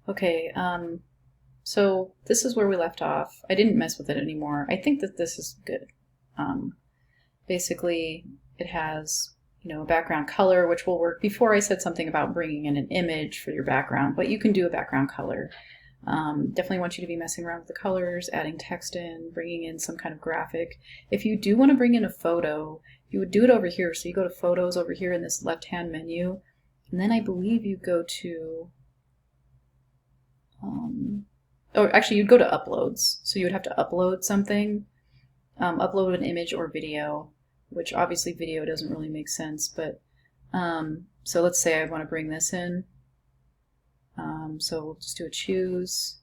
Okay, so this is where we left off. I didn't mess with it anymore. I think that this is good. Um, Basically, it has, a background color, which will work. Before I said something about bringing in an image for your background, but you can do a background color. Definitely want you to be messing around with the colors, adding text in, bringing in some kind of graphic. If you do want to bring in a photo, you would do it over here. So you go to Photos over here in this left-hand menu, and then I believe you go to, or actually you'd go to Uploads. So you would have to upload something, upload an image or video, which obviously video doesn't really make sense, but so let's say I want to bring this in. So we'll just do a choose,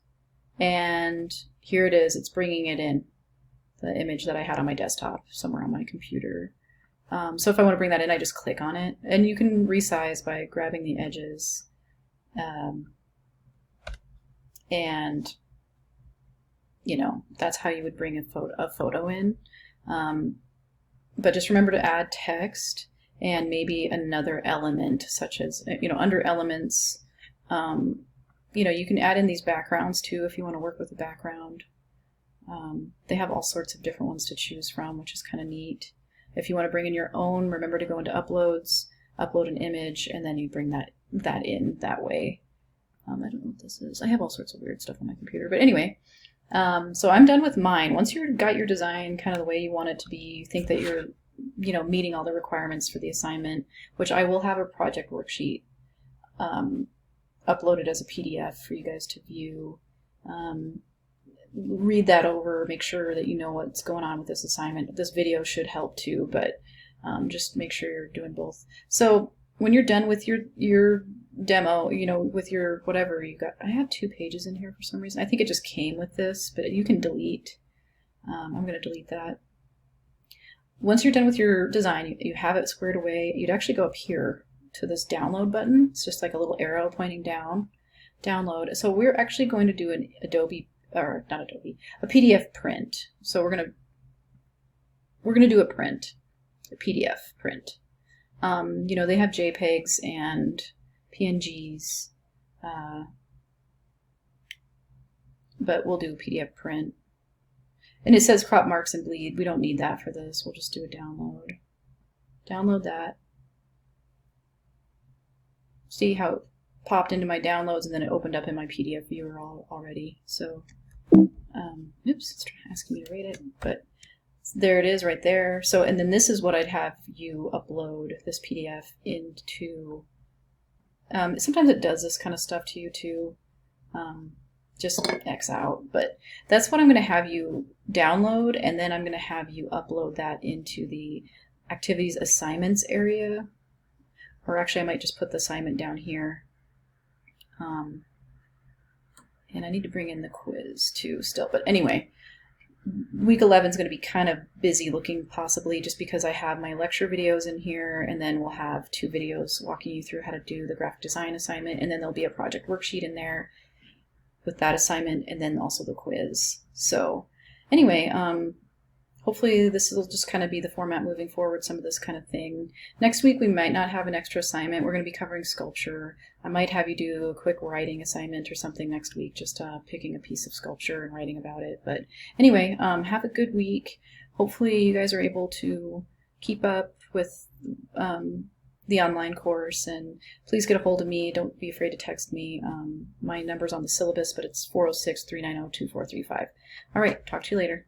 and here it is. It's bringing it in, the image that I had on my desktop somewhere on my computer. So if I want to bring that in, I just click on it, and you can resize by grabbing the edges, and that's how you would bring a photo in. But just remember to add text and maybe another element, such as under elements. You can add in these backgrounds too if you want to work with a background. They have all sorts of different ones to choose from, which is kind of neat. If you want to bring in your own, remember to go into Uploads, upload an image, and then you bring that in that way. I don't know what this is. I have all sorts of weird stuff on my computer, but anyway. So I'm done with mine. Once you've got your design kind of the way you want it to be, you think that you're meeting all the requirements for the assignment, which I will have a project worksheet uploaded as a PDF for you guys to view. Read that over, make sure that you know what's going on with this assignment. This video should help too, but just make sure you're doing both. So when you're done with your demo, with your whatever you got, I have 2 pages in here for some reason. I think it just came with this, but you can delete. I'm going to delete that. Once you're done with your design, you have it squared away, you'd actually go up here to this download button. It's just like a little arrow pointing down. Download. So we're actually going to do an a PDF print. So we're gonna do a print, a PDF print. They have JPEGs and PNGs, but we'll do a PDF print. And it says crop marks and bleed. We don't need that for this. We'll just do a download. Download that. See how it popped into my downloads and then it opened up in my PDF viewer already. So, oops, it's asking me to rate it, but there it is right there. So, and then this is what I'd have you upload this PDF into. Sometimes it does this kind of stuff to you too. Just X out, but that's what I'm going to have you download, and then I'm going to have you upload that into the activities assignments area, or actually I might just put the assignment down here. And I need to bring in the quiz too still, but anyway, week 11 is going to be kind of busy looking, possibly just because I have my lecture videos in here, and then we'll have 2 videos walking you through how to do the graphic design assignment, and then there'll be a project worksheet in there with that assignment, and then also the quiz. So anyway, hopefully this will just kind of be the format moving forward, some of this kind of thing. Next week we might not have an extra assignment. We're going to be covering sculpture. I might have you do a quick writing assignment or something next week, just picking a piece of sculpture and writing about it. But anyway, have a good week. Hopefully you guys are able to keep up with the online course, and please get a hold of me. Don't be afraid to text me. My number's on the syllabus, but it's 406-390-2435. All right, talk to you later.